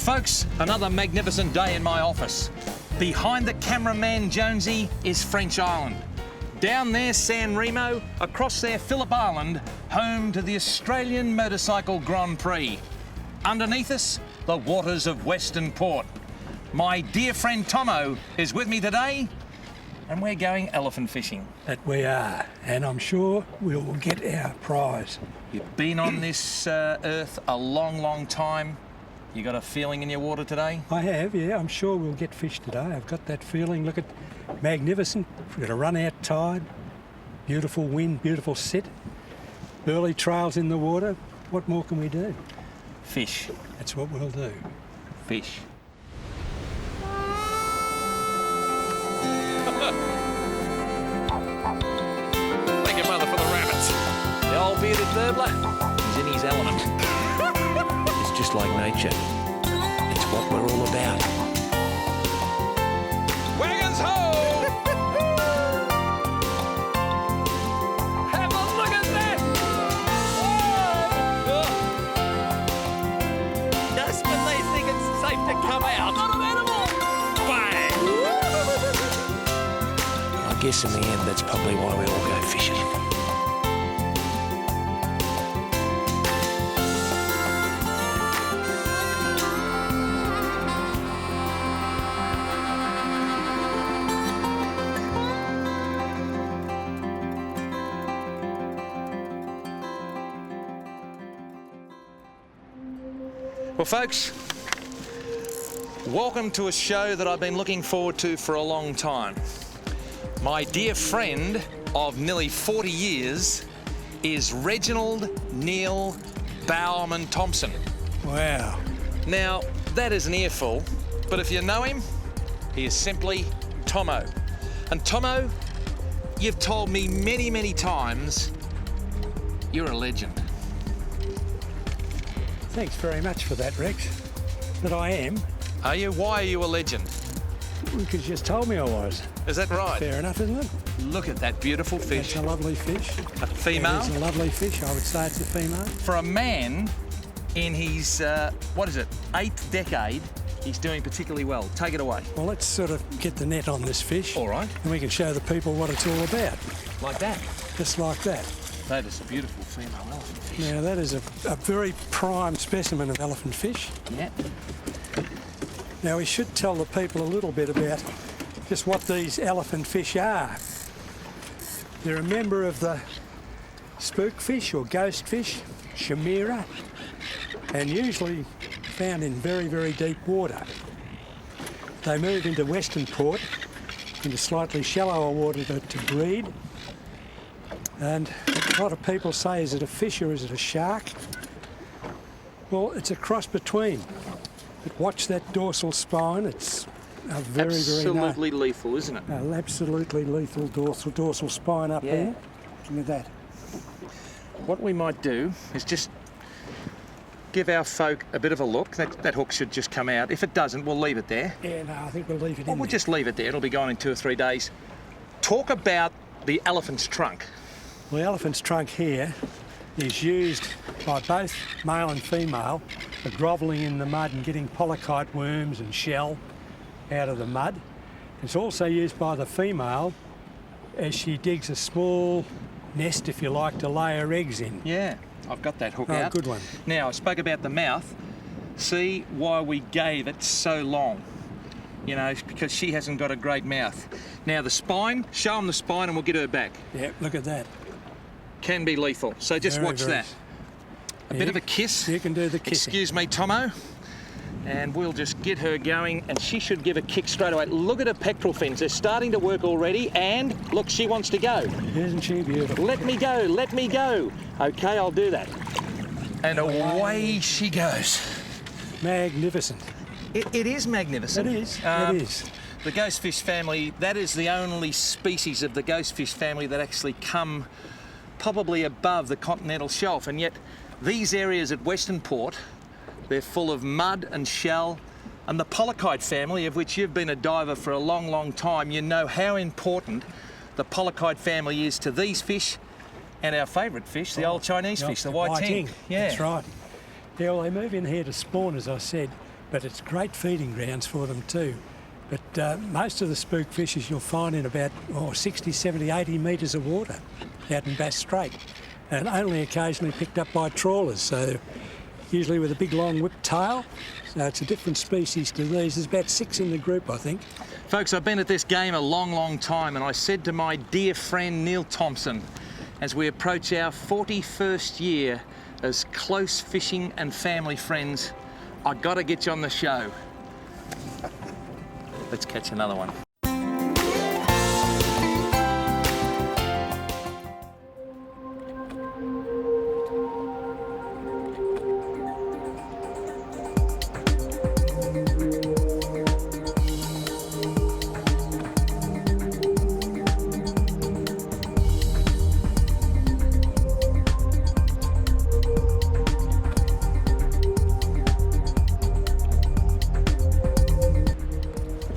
folks, another magnificent day in my office. Behind the cameraman Jonesy is French Island. Down there, San Remo. Across there, Phillip Island, home to the Australian Motorcycle Grand Prix. Underneath us, the waters of Westernport. My dear friend Thommo is with me today, and we're going elephant fishing. That we are, and I'm sure we'll get our prize. You've been on this earth a long, long time. You got a feeling in your water today? I have, yeah. I'm sure we'll get fish today. I've got that feeling. Look at magnificent. We've got a run-out tide. Beautiful wind, beautiful sit. Early trails in the water. What more can we do? Fish. That's what we'll do. Fish. Thank you, Mother, for the rabbits. The old bearded burbler, he's in his element. It's just like nature. It's what we're all about. Wagons ho! Have a look at that! Just when they think it's safe to come out. Not an animal! Bang! I guess in the end, that's probably why we all go fishing. Well, folks, welcome to a show that I've been looking forward to for a long time. My dear friend of nearly 40 years is Reginald Neil Thompson. Wow. Now, that is an earful, but if you know him, he is simply Thommo. And Thommo, you've told me many, many times you're a legend. Thanks very much for that, Rex. But I am. Are you? Why are you a legend? Because you just told me I was. Is that right? Fair enough, isn't it? Look at that beautiful fish. That's a lovely fish. A female? It's a lovely fish. I would say it's a female. For a man in his, 8th decade, he's doing particularly well. Take it away. Well, let's sort of get the net on this fish. All right. And we can show the people what it's all about. Like that? Just like that. That is a beautiful female elephant fish. Now, that is a very prime specimen of elephant fish. Yeah. Now, we should tell the people a little bit about just what these elephant fish are. They're a member of the spookfish or ghost fish, Chimera, and usually found in very, very deep water. They move into Westernport, into slightly shallower water to breed. And a lot of people say, is it a fish or is it a shark? Well, it's a cross between. But watch that dorsal spine. It's a very, absolutely lethal, isn't it? Absolutely lethal dorsal spine up there. Look at that. What we might do is just give our folk a bit of a look. That hook should just come out. If it doesn't, we'll leave it there. Yeah, no, I think we'll leave it in We'll there. just leave it there. It'll be gone in 2 or 3 days. Talk about the elephant's trunk. Well, the elephant's trunk here is used by both male and female for grovelling in the mud and getting polychaete worms and shell out of the mud. It's also used by the female as she digs a small nest, if you like, to lay her eggs in. Yeah, I've got that hook out. Oh, good one. Now, I spoke about the mouth. See why we gave it so long. You know, because she hasn't got a great mouth. Now, the spine, show them the spine and we'll get her back. Yeah, look at that. Can be lethal. So just Very, watch very. that. A bit of a kiss. You can do the kissing. Excuse me, Thommo. And we'll just get her going and she should give a kick straight away. Look at her pectoral fins. They're starting to work already and look, she wants to go. Isn't she beautiful? Let me go, let me go. Okay, I'll do that. And away she goes. Magnificent. It is magnificent. It is, it is. The ghostfish family, that is the only species of the ghostfish family that actually come probably above the continental shelf, and yet these areas at Westernport, they're full of mud and shell, and the polychaete family, of which you've been a diver for a long, long time, you know how important the polychaete family is to these fish and our favourite fish, the old Chinese fish, the white ting. Yeah. That's right. Yeah, well, they move in here to spawn, as I said, but it's great feeding grounds for them too. But most of the spook fishes you'll find in about 60, 70, 80 metres of water out in Bass Strait, and only occasionally picked up by trawlers, so usually with a big long whip tail. So it's a different species to these. There's about 6 in the group, I think. Folks, I've been at this game a long, long time, and I said to my dear friend Neil Thompson, as we approach our 41st year as close fishing and family friends, I got to get you on the show. Let's catch another one.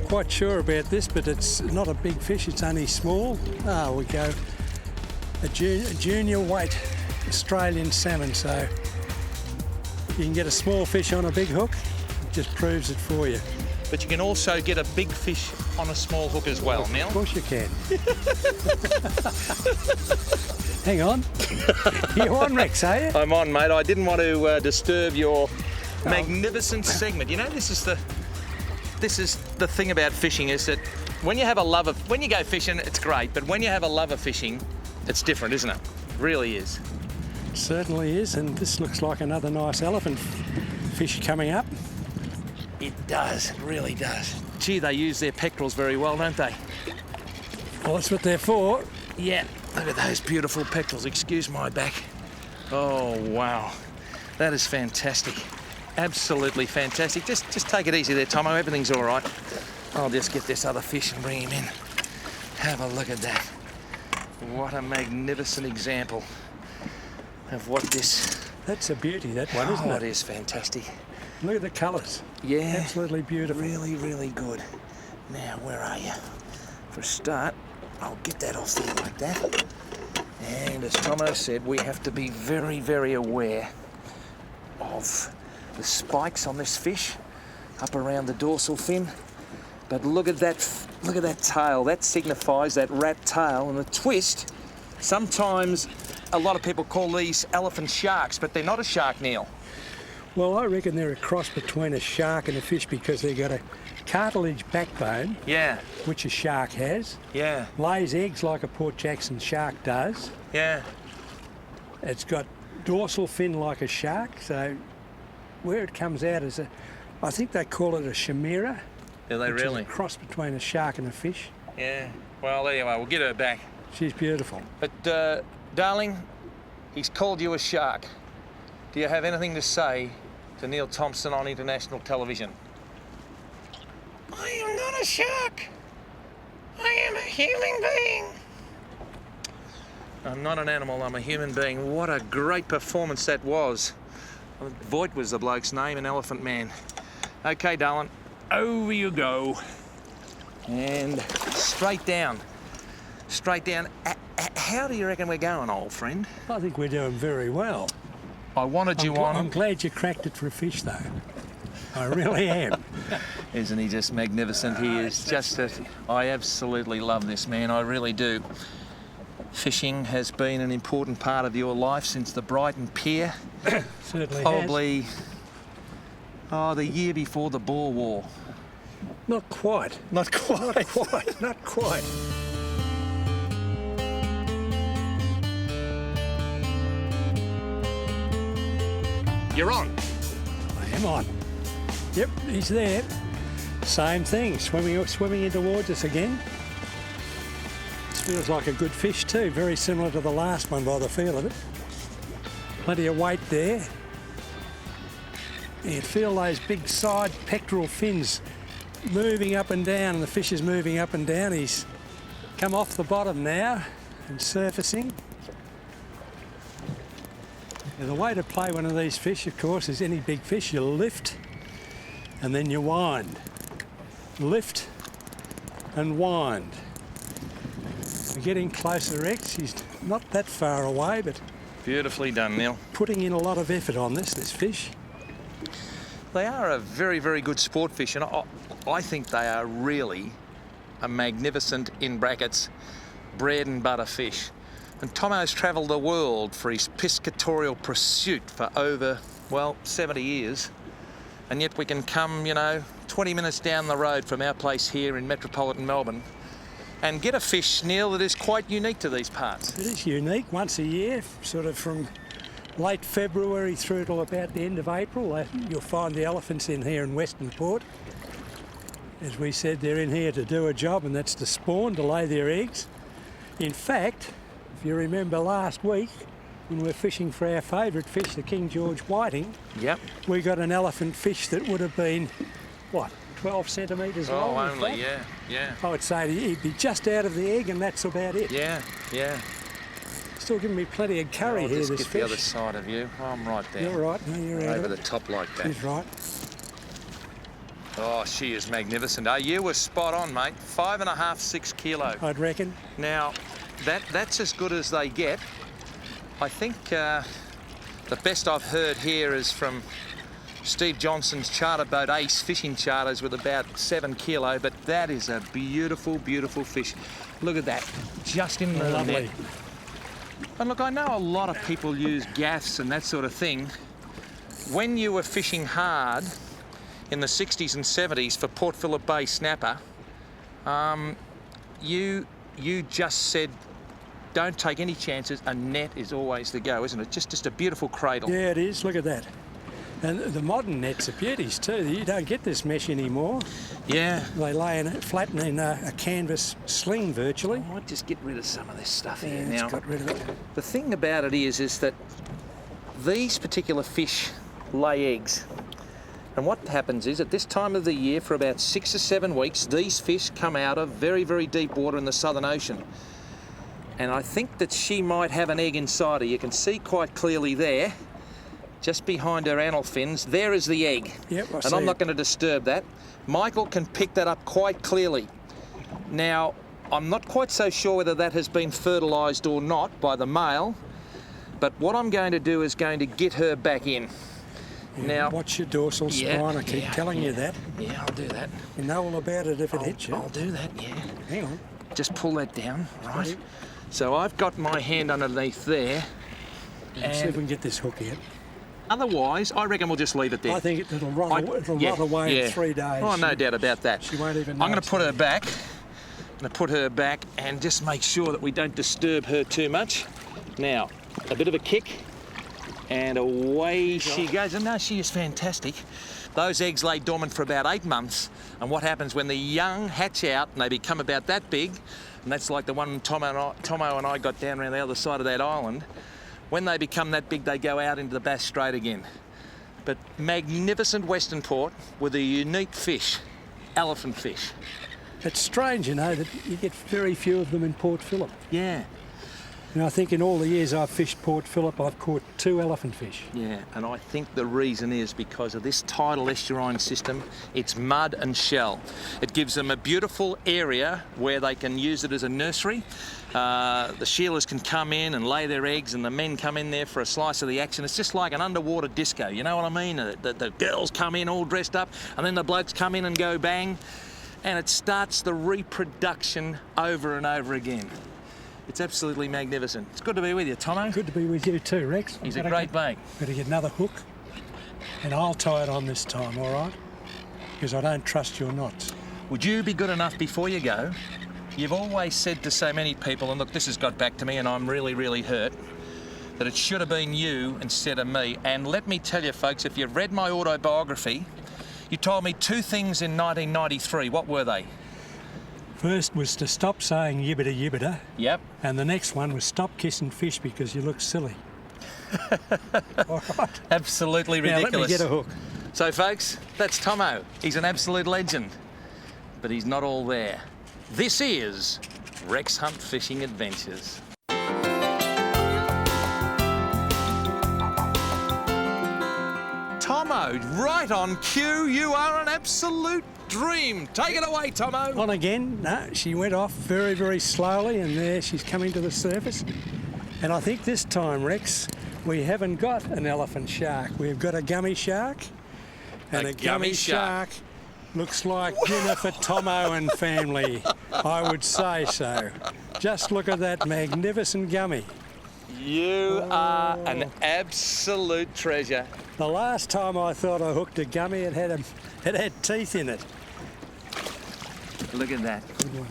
Quite sure about this, but it's not a big fish, it's only small. We go a junior weight Australian salmon, so you can get a small fish on a big hook. It just proves it for you. But you can also get a big fish on a small hook as well, Neil. Of course you can. Hang on. You're on, Rex, are you? I'm on, mate. I didn't want to disturb your magnificent segment. You know, this is the thing about fishing, is that when you go fishing, it's great, but when you have a love of fishing, it's different, isn't it? It really is. It certainly is, and this looks like another nice elephant fish coming up. It does, it really does. Gee, they use their pectorals very well, don't they? Well, that's what they're for. Yeah, look at those beautiful pectorals. Excuse my back. Oh, wow. That is fantastic. Absolutely fantastic. Just take it easy there, Thommo. Everything's all right. I'll just get this other fish and bring him in. Have a look at that. What a magnificent example of what this... That's a beauty, that one, isn't it? It is fantastic. Look at the colours. Yeah. Absolutely beautiful. Really, really good. Now, where are you? For a start, I'll get that off there like that. And as Thommo said, we have to be very, very aware of the spikes on this fish up around the dorsal fin. But look at that tail. That signifies that rat tail, and the twist. Sometimes a lot of people call these elephant sharks, but they're not a shark, Neil. Well, I reckon they're a cross between a shark and a fish, because they've got a cartilage backbone, Yeah, which a shark has, yeah, lays eggs like a Port Jackson shark does. yeah. It's got dorsal fin like a shark, so where it comes out is I think they call it a chimera. Do they which really? is a cross between a shark and a fish. Yeah. Well, there you are. We'll get her back. She's beautiful. But, darling, he's called you a shark. Do you have anything to say to Neil Thompson on international television? I am not a shark. I am a human being. I'm not an animal, I'm a human being. What a great performance that was. Voigt was the bloke's name, an elephant man. Okay, darling, over you go. And straight down. Straight down. How do you reckon we're going, old friend? I think we're doing very well. I wanted you on. I'm glad you cracked it for a fish, though. I really am. Isn't he just magnificent? He is just I absolutely love this man, I really do. Fishing has been an important part of your life since the Brighton Pier. Certainly Probably, the year before the Boer War. Not quite. Not quite. Not quite. Not quite. You're on. I am on. Yep, he's there. Same thing, swimming in towards us again. This feels like a good fish too, very similar to the last one by the feel of it. Plenty of weight there. You feel those big side pectoral fins moving up and down, and the fish is moving up and down. He's come off the bottom now and surfacing. Now, the way to play one of these fish, of course, is any big fish, you lift and then you wind. Lift and wind. We're getting closer, Rex. He's not that far away, but Beautifully done, Neil. putting in a lot of effort on this fish. They are a very, very good sport fish, and I think they are really a magnificent, in brackets, bread and butter fish. And Thommo's travelled the world for his piscatorial pursuit for over, well, 70 years. And yet we can come, you know, 20 minutes down the road from our place here in metropolitan Melbourne and get a fish, Neil, that is quite unique to these parts. It is unique, once a year, sort of from late February through till about the end of April. You'll find the elephants in here in Westernport. As we said, they're in here to do a job, and that's to spawn, to lay their eggs. In fact, if you remember last week, when we were fishing for our favourite fish, the King George whiting, Yep. we got an elephant fish that would have been, what, 12 centimetres long? Oh, only, yeah. I would say he'd be just out of the egg, and that's about it. Yeah. Still giving me plenty of curry I'll here, just this get fish. the other side of you. I'm right there. You're right, no, you're out Over of the it. top like that. He's right. Oh, she is magnificent. Oh, you were spot on, mate. 5.5, 6 kilo. I'd reckon. Now, that's as good as they get. I think the best I've heard here is from Steve Johnson's charter boat Ace Fishing Charters with about 7 kilo, but that is a beautiful, beautiful fish. Look at that, just in the Lovely. net. And look, I know a lot of people use gaffs and that sort of thing. When you were fishing hard in the 60s and 70s for Port Phillip Bay snapper, you just said, don't take any chances. A net is always the go, isn't it? Just a beautiful cradle. Yeah, it is. Look at that. And the modern nets are beauties too. You don't get this mesh anymore. Yeah. They lay in it, flatten in a canvas sling virtually. I might just get rid of some of this stuff Yeah, here it's now. got rid of it. The thing about it is that these particular fish lay eggs. And what happens is, at this time of the year, for about 6 or 7 weeks, these fish come out of very, very deep water in the Southern Ocean. And I think that she might have an egg inside her. You can see quite clearly there, just behind her anal fins, there is the egg. Yep, I and see I'm not it. going to disturb that. Michael can pick that up quite clearly. Now, I'm not quite so sure whether that has been fertilised or not by the male, but what I'm going to do is going to get her back in. Yeah, Now, watch your dorsal spine. I keep telling you that. Yeah, I'll do that. You know all about it if it hits you. I'll do that, yeah. Hang on. Just pull that down, right? So I've got my hand underneath there. Let's see if we can get this hook out. Otherwise, I reckon we'll just leave it there. I think it'll rot away in 3 days. Oh, no doubt about that. She won't even I'm know going it's to put her back. I'm going to put her back and just make sure that we don't disturb her too much. Now, a bit of a kick, and away she goes. And no, she is fantastic. Those eggs lay dormant for about 8 months, and what happens when the young hatch out and they become about that big, and that's like the one Thommo and I got down around the other side of that island. When they become that big, they go out into the Bass Strait again. But magnificent Westernport with a unique fish, elephant fish. It's strange, you know, that you get very few of them in Port Phillip. Yeah. And I think in all the years I've fished Port Phillip, I've caught 2 elephant fish. Yeah, and I think the reason is because of this tidal estuarine system. It's mud and shell. It gives them a beautiful area where they can use it as a nursery. The Sheilas can come in and lay their eggs, and the men come in there for a slice of the action. It's just like an underwater disco, you know what I mean? The girls come in all dressed up, and then the blokes come in and go bang, and it starts the reproduction over and over again. It's absolutely magnificent. It's good to be with you, Thommo. Good to be with you too, Rex. He's a great mate. Better get another hook, and I'll tie it on this time, all right? Because I don't trust your knots. Would you be good enough before you go? You've always said to so many people, and look, this has got back to me and I'm really, really hurt, that it should have been you instead of me. And let me tell you, folks, if you've read my autobiography, you told me 2 things in 1993. What were they? First was to stop saying yibbida yibbida, Yep. and the next one was stop kissing fish because you look silly. All right. Absolutely ridiculous. Now let me get a hook. So, folks, that's Thommo. He's an absolute legend, but he's not all there. This is Rex Hunt Fishing Adventures. Thommo, right on cue. You are an absolute dream. Take it away, Thommo. On again. No, she went off very, very slowly, and there she's coming to the surface. And I think this time, Rex, we haven't got an elephant shark. We've got a gummy shark. And a gummy shark looks like dinner for Thommo and family. I would say so. Just look at that magnificent gummy. You are an absolute treasure. The last time I thought I hooked a gummy, it had teeth in it. Look at that. Good one.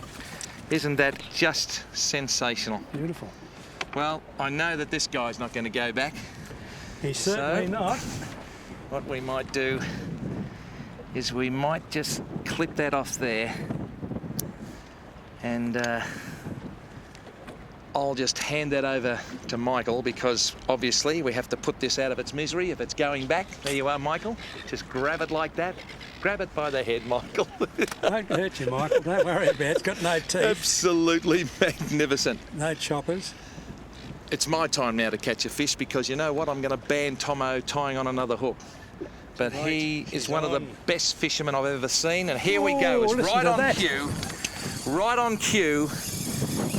Isn't that just sensational? Beautiful. Well, I know that this guy's not going to go back. He's certainly not. What we might do is we might just clip that off there, and I'll just hand that over to Michael, because obviously we have to put this out of its misery if it's going back. There you are, Michael. Just grab it like that. Grab it by the head, Michael. Won't hurt you, Michael. Don't worry about it. It's got no teeth. Absolutely magnificent. No choppers. It's my time now to catch a fish, because you know what? I'm going to ban Thommo tying on another hook. But he is one of the best fishermen I've ever seen. And here we go. It's right on cue. Right on cue.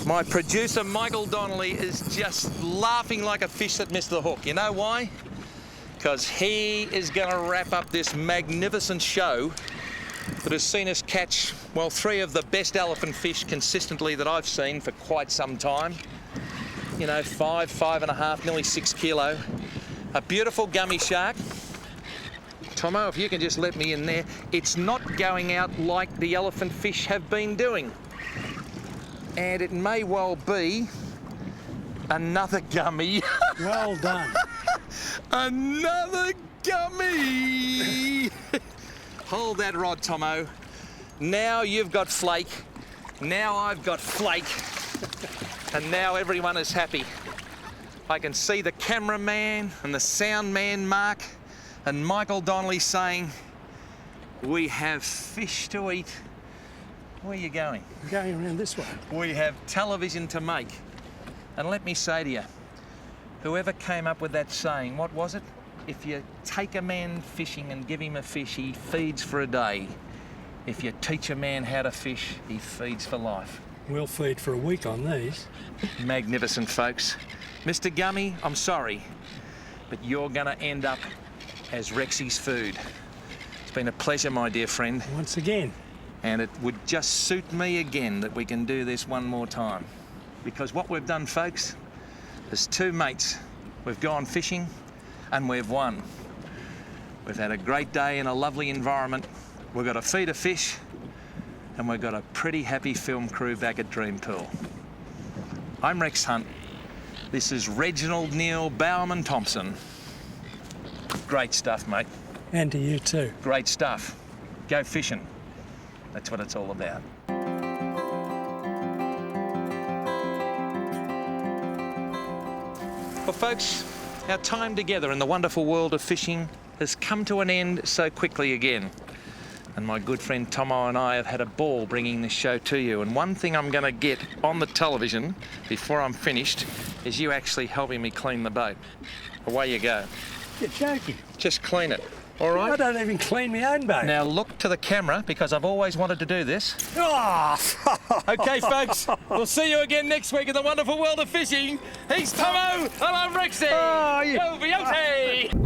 My producer, Michael Donnelly, is just laughing like a fish that missed the hook. You know why? Because he is going to wrap up this magnificent show that has seen us catch, well, 3 of the best elephant fish consistently that I've seen for quite some time. You know, 5, 5.5, nearly 6 kilo. A beautiful gummy shark. Thommo, if you can just let me in there. It's not going out like the elephant fish have been doing. And it may well be another gummy. Well done. Another gummy! Hold that rod, Thommo. Now you've got flake. Now I've got flake. And now everyone is happy. I can see the cameraman and the sound man, Mark, and Michael Donnelly saying, we have fish to eat. Where are you going? I'm going around this way. We have television to make. And let me say to you, whoever came up with that saying, what was it? If you take a man fishing and give him a fish, he feeds for a day. If you teach a man how to fish, he feeds for life. We'll feed for a week on these. Magnificent, folks. Mr. Gummy, I'm sorry, but you're going to end up as Rexy's food. It's been a pleasure, my dear friend. Once again. And it would just suit me again that we can do this one more time. Because what we've done, folks, is 2 mates. We've gone fishing and we've won. We've had a great day in a lovely environment. We've got a feed of fish and we've got a pretty happy film crew back at Dream Pool. I'm Rex Hunt. This is Reginald Neil Thompson. Great stuff, mate. And to you too. Great stuff. Go fishing. That's what it's all about. Well, folks, our time together in the wonderful world of fishing has come to an end so quickly again. And my good friend Thommo and I have had a ball bringing this show to you. And one thing I'm going to get on the television before I'm finished is you actually helping me clean the boat. Away you go. You're joking. Just clean it, all right? I don't even clean my own boat. Now look to the camera, because I've always wanted to do this. Oh. Okay, folks, we'll see you again next week in the wonderful world of fishing. He's Thommo, and I'm Rexy. Oh, you... Yo, Viote!